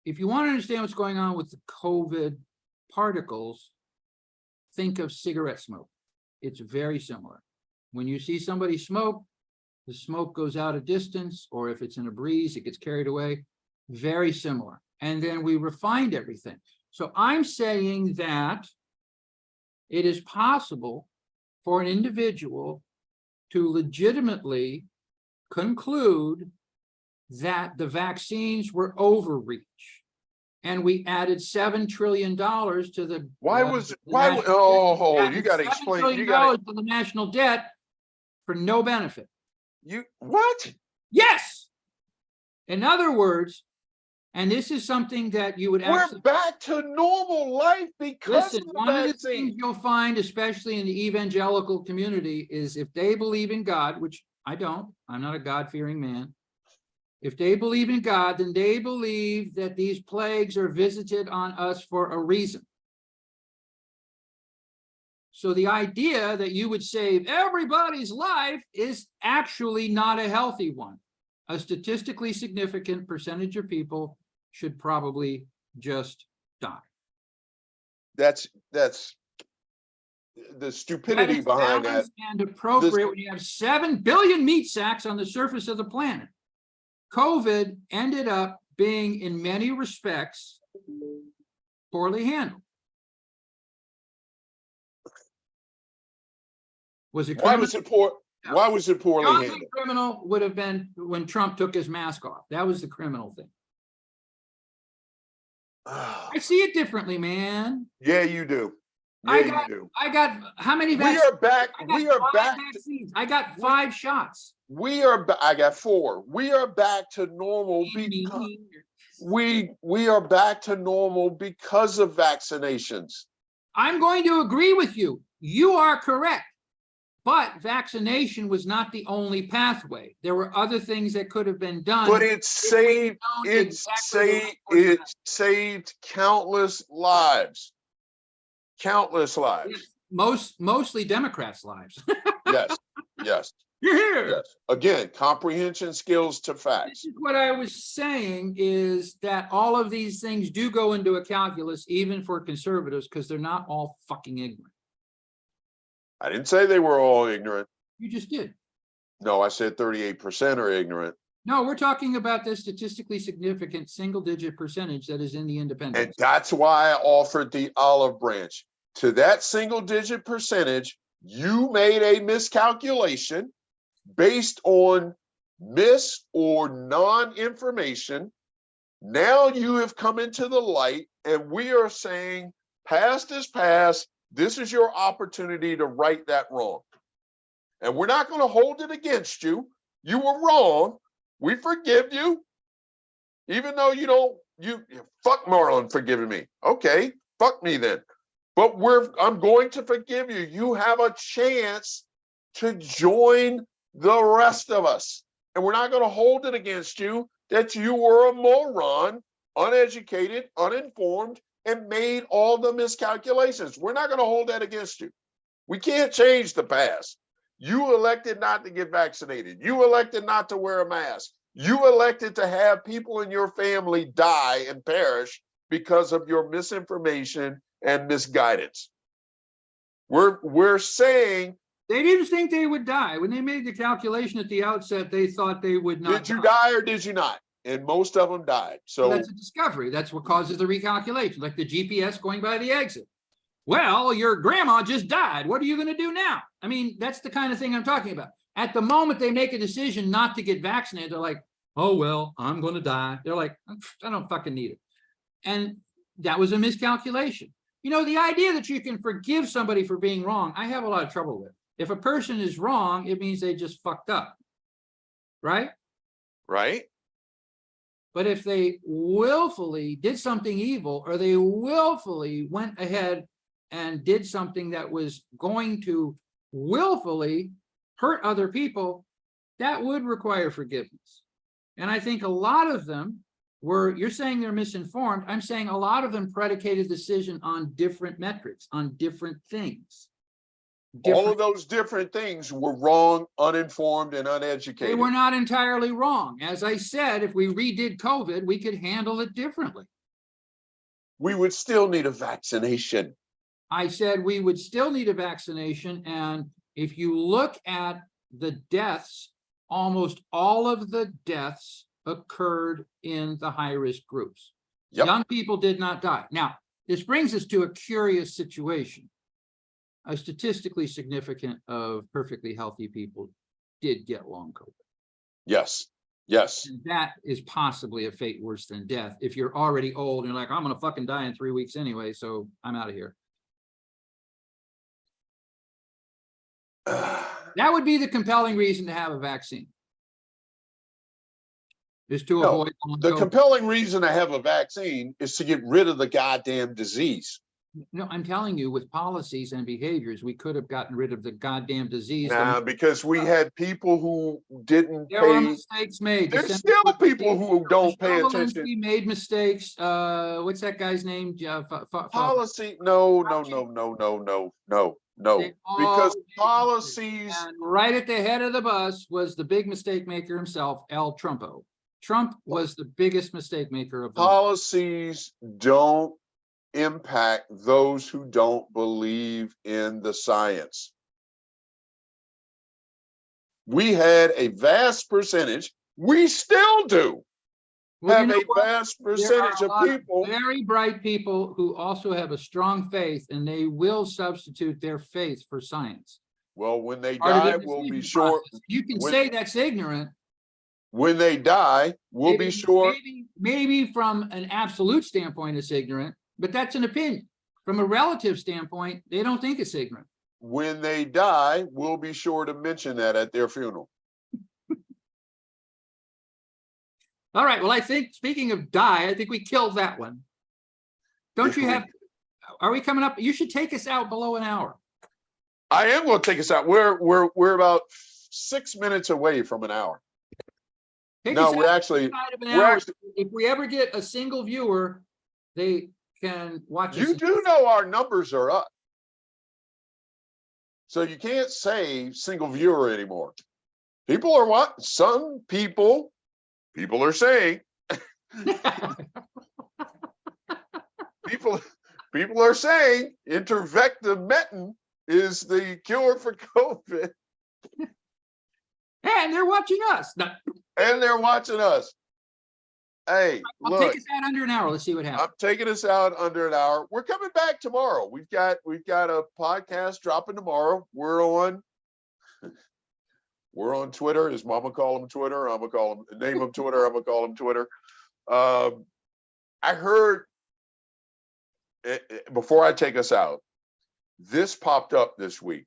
if you want to understand what's going on with the COVID particles, think of cigarette smoke. It's very similar. When you see somebody smoke, the smoke goes out a distance, or if it's in a breeze, it gets carried away. Very similar. And then we refined everything. So I'm saying that it is possible for an individual to legitimately conclude that the vaccines were overreach, and we added $7 trillion to the. You got to explain. You got to the national debt for no benefit. What? Yes. In other words, and this is something that you would. We're back to normal life because listen, one of the things you'll find, especially in the evangelical community, is if they believe in God, which I don't. I'm not a God-fearing man. If they believe in God, then they believe that these plagues are visited on us for a reason. So the idea that you would save everybody's life is actually not a healthy one. A statistically significant percentage of people should probably just die. That's the That stupidity is behind that. balanced and appropriate when you have 7 billion meat sacks on the surface of the planet. COVID ended up being, in many respects, poorly handled. Was it Why criminal? was it poor? Why was it The poorly only handled? criminal would have been when Trump took his mask off. That was the criminal thing. I see it differently, man. Yeah, you do. Yeah, you do. I got how many We vaccines? are back. I got We are 5 back. vaccines. I got 5 shots. I got 4. We are back to normal because we are back to normal because of vaccinations. I'm going to agree with you. You are correct. But vaccination was not the only pathway. There were other things that could have been done. But it saved saved countless lives. Countless lives. Mostly Democrats' lives. Yes. Yes. You're here. Yes. Again, comprehension skills to facts. What I was saying is that all of these things do go into a calculus, even for conservatives, because they're not all fucking ignorant. I didn't say they were all ignorant. You just did. No, I said 38% are ignorant. No, we're talking about the statistically significant single-digit percentage that is in the independents. And that's why I offered the olive branch. To that single-digit percentage, you made a miscalculation based on mis or non-information. Now you have come into the light, and we are saying, past is past. This is your opportunity to right that wrong. And we're not going to hold it against you. You were wrong. We forgive you. Even though you fuck Marlon for giving me. Okay, fuck me then. But I'm going to forgive you. You have a chance to join the rest of us. And we're not going to hold it against you that you were a moron, uneducated, uninformed, and made all the miscalculations. We're not going to hold that against you. We can't change the past. You elected not to get vaccinated. You elected not to wear a mask. You elected to have people in your family die and perish because of your misinformation and misguidance. We're saying, they didn't think they would die. When they made the calculation at the outset, they thought they would not. Did you die or did you not? And most of them died. So that's a discovery. That's what causes the recalculation, like the GPS going by the exit. Well, your grandma just died. What are you going to do now? I mean, that's the kind of thing I'm talking about. At the moment they make a decision not to get vaccinated, they're like, oh, well, I'm going to die. They're like, I don't fucking need it. And that was a miscalculation. You know, the idea that you can forgive somebody for being wrong, I have a lot of trouble with. If a person is wrong, it means they just fucked up. Right? Right. But if they willfully did something evil, or they willfully went ahead and did something that was going to willfully hurt other people, that would require forgiveness. And I think a lot of them were, you're saying they're misinformed. I'm saying a lot of them predicated decision on different metrics, on different things. All of those different things were wrong, uninformed, and uneducated. They were not entirely wrong. As I said, if we redid COVID, we could handle it differently. We would still need a vaccination. I said we would still need a vaccination. And if you look at the deaths, almost all of the deaths occurred in the high-risk groups. Yep. Young people did not die. Now, this brings us to a curious situation. A statistically significant of perfectly healthy people did get long COVID. Yes. Yes. And that is possibly a fate worse than death. If you're already old and you're like, I'm going to fucking die in 3 weeks anyway, so I'm out of here. That would be the compelling reason to have a vaccine. Is to avoid the compelling reason to have a vaccine is to get rid of the goddamn disease. No, I'm telling you, with policies and behaviors, we could have gotten rid of the goddamn disease. Nah, because we had people who didn't there pay. There are mistakes made. There's still people who don't pay attention. We made mistakes. What's that guy's name? Policy? No. Because policies. And right at the head of the bus was the big mistake maker himself, El Trumpo. Trump was the biggest mistake maker of them. Policies don't impact those who don't believe in the science. We had a vast percentage, we still do, Well, have a vast there are percentage a of lot of people. very bright people who also have a strong faith, and they will substitute their faith for science. Well, when they Part of die, the we'll be decision sure. process. You can when- say that's ignorant. When they die, we'll be sure. Maybe from an absolute standpoint, it's ignorant, but that's an opinion. From a relative standpoint, they don't think it's ignorant. When they die, we'll be sure to mention that at their funeral. All right. Well, I think, speaking of die, I think we killed that one. Don't you have, are we coming up? You should take us out below an hour. I am going to take us out. We're about 6 minutes away from an hour. Take No, us we're out actually, inside of an we're hour. actually, If we ever get a single viewer, they can watch us. you do know our numbers are up. So you can't say single viewer anymore. People are what? Some people are saying, people are saying intervectametin is the cure for COVID. And they're watching us. No, And they're watching us. Hey, I'll look, take us out under an hour. Let's see what happens. I'm taking us out under an hour. We're coming back tomorrow. We've got a podcast dropping tomorrow. We're on Twitter. His mama call him Twitter. I'm gonna call him name him Twitter. I'm gonna call him Twitter. I heard before I take us out, this popped up this week,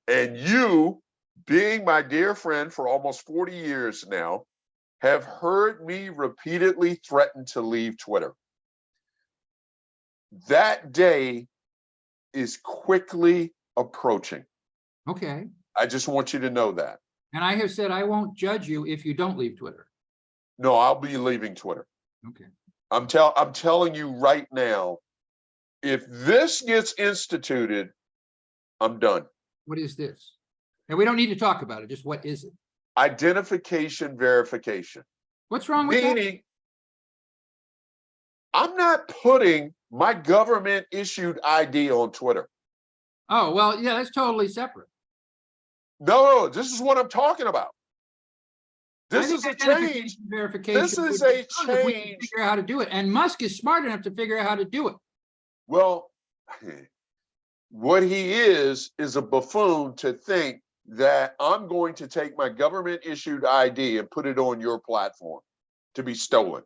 and you, being my dear friend for almost 40 years now, have heard me repeatedly threaten to leave Twitter. That day is quickly approaching. Okay. I just want you to know that. And I have said I won't judge you if you don't leave Twitter. No, I'll be leaving Twitter. Okay. I'm telling you right now, if this gets instituted, I'm done. What is this? And we don't need to talk about it. Just what is it? Identification verification. What's wrong with that? Meaning, I'm not putting my government issued ID on Twitter. Oh, well, yeah, that's totally separate. No, this is what I'm talking about. I This think is a identification change. verification This is would a be good if we can change. figure out how to do it. And Musk is smart enough to figure out how to do it. Well, what he is a buffoon to think that I'm going to take my government issued ID and put it on your platform to be stolen.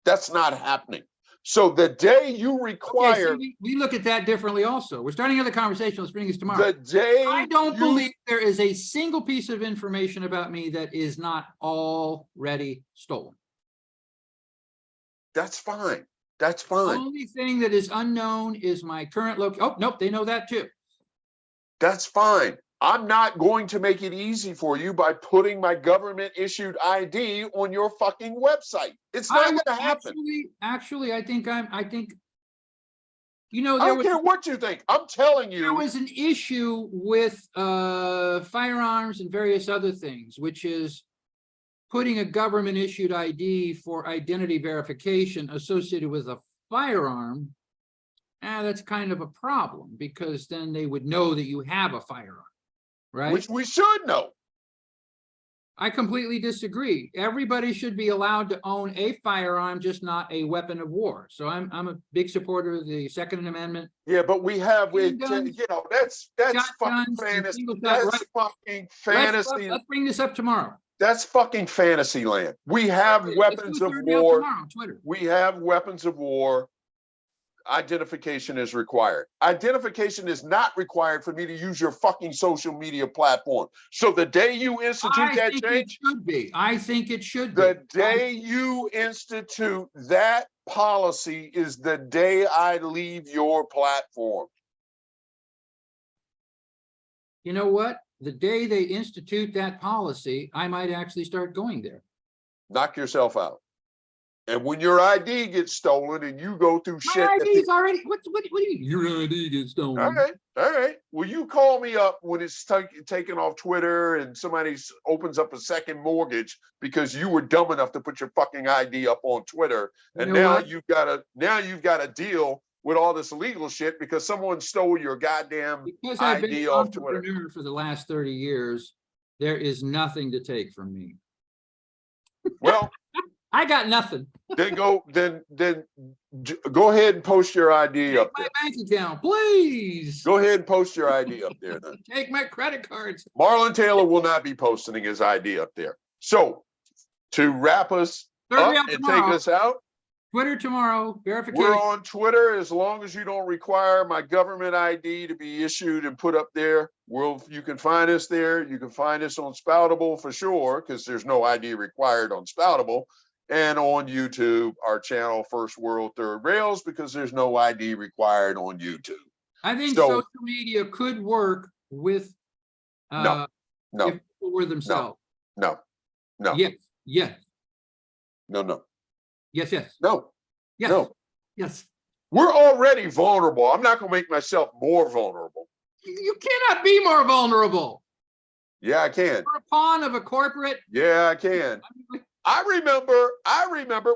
That's not happening. So the day you require, Okay, we look at that differently also. We're starting another conversation. Let's bring this tomorrow. the day I don't you- believe there is a single piece of information about me that is not already stolen. That's fine. That's The fine. only thing that is unknown is my current Oh, nope, they know that too. That's fine. I'm not going to make it easy for you by putting my government issued ID on your fucking website. It's not going to happen. Actually, I think, you I know, there don't was, care what you think. I'm telling there you, was an issue with firearms and various other things, which is putting a government issued ID for identity verification associated with a firearm. That's kind of a problem, because then they would know that you have a firearm, right? which we should know. I completely disagree. Everybody should be allowed to own a firearm, just not a weapon of war. So I'm a big supporter of the Second Amendment. Yeah, but we have, Handguns, you know, that's fucking shotguns, and fantasy. single shot That's rifles. fucking fantasy. Let's bring this up tomorrow. That's fucking fantasy land. We have Let's weapons do a of third deal war. tomorrow on Twitter. We have weapons of war. Identification is required. Identification is not required for me to use your fucking social media platform. So the day you institute I that think change, it should be. I think it should be. the day you institute that policy is the day I leave your platform. You know what? The day they institute that policy, I might actually start going there. Knock yourself out. And when your ID gets stolen and you go through shit. My that ID's already, what do you mean? Your ID gets stolen. All right. Well, you call me up when it's taken off Twitter and somebody opens up a second mortgage because you were dumb enough to put your fucking ID up on Twitter, and You know now what? you've got a deal with all this legal shit because someone stole your goddamn Because I've been an ID off Twitter. entrepreneur for the last 30 years, there is nothing to take from me. Well, I got nothing. then go ahead and post your ID Take up my there. bank account, please. Go ahead and post your ID up there then. Take my credit cards. Marlon Taylor will not be posting his ID up there. So to wrap us Third up round and tomorrow. take us out, Twitter tomorrow. Verification. we're on Twitter as long as you don't require my government ID to be issued and put up there. You can find us there. You can find us on Spoutable for sure, because there's no ID required on Spoutable. And on YouTube, our channel First World Third Rails, because there's no ID required on YouTube. I think So- social media could work with No. if people were themselves. No. Yes. Yes. No. Yes. Yes. No. Yes. No. Yes. We're already vulnerable. I'm not going to make myself more vulnerable. You cannot be more vulnerable. Yeah, I can. You're a pawn of a corporate. Yeah, I can. I remember,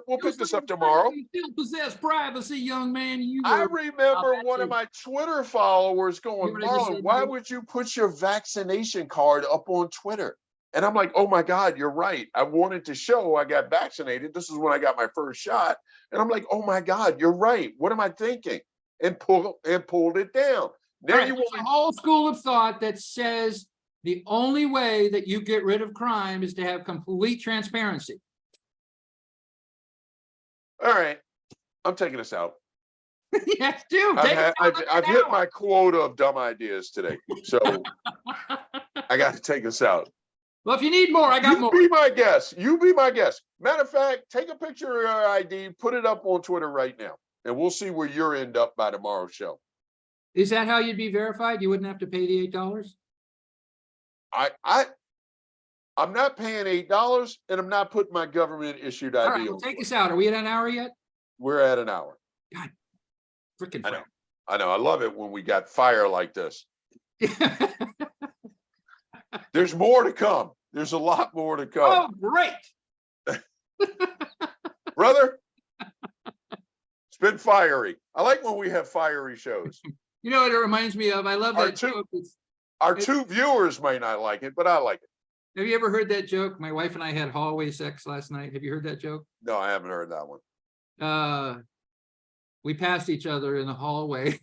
we'll pick this up tomorrow. You still possess privacy, young man. I remember one of my Twitter followers You going, know what I just Marlon, said, why dude? would you put your vaccination card up on Twitter? And I'm like, oh my God, you're right. I wanted to show I got vaccinated. This is when I got my first shot. And I'm like, oh my God, you're right. What am I thinking? And pulled it down. Now Right, you there's want a me. whole school of thought that says the only way that you get rid of crime is to have complete transparency. All right, I'm taking us out. Yes, do. I've hit my quota of dumb ideas today. So I got to take us out. Well, if you need more, I got You more. be my guest. You be my guest. Matter of fact, take a picture of your ID, put it up on Twitter right now, and we'll see where you're end up by tomorrow's show. Is that how you'd be verified? You wouldn't have to pay the $8? I'm not paying $8, and I'm not putting my government issued ID All right, well, on. take Twitter. us out. Are we at an hour yet? We're at an hour. Freaking I know. I know. I love it when we got fire like this. fire. There's more to come. There's a lot more to come. Oh, great. Brother, it's been fiery. I like when we have fiery shows. You know what it reminds me of? I love Our that two- joke. Our two viewers may not like it, but I like it. Have you ever heard that joke? My wife and I had hallway sex last night. Have you heard that joke? No, I haven't heard that one. We passed each other in the hallway.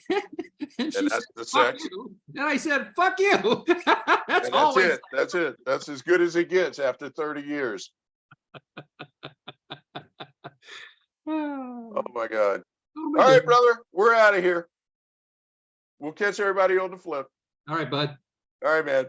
And she And said, that's the "Fuck sex. you." And I said, fuck you. That's And that's always. it. That's it. That's as good as it gets after 30 years. Oh my God. Oh, my All right, goodness. brother, we're out of here. We'll catch everybody on the flip. All right, bud. All right, man.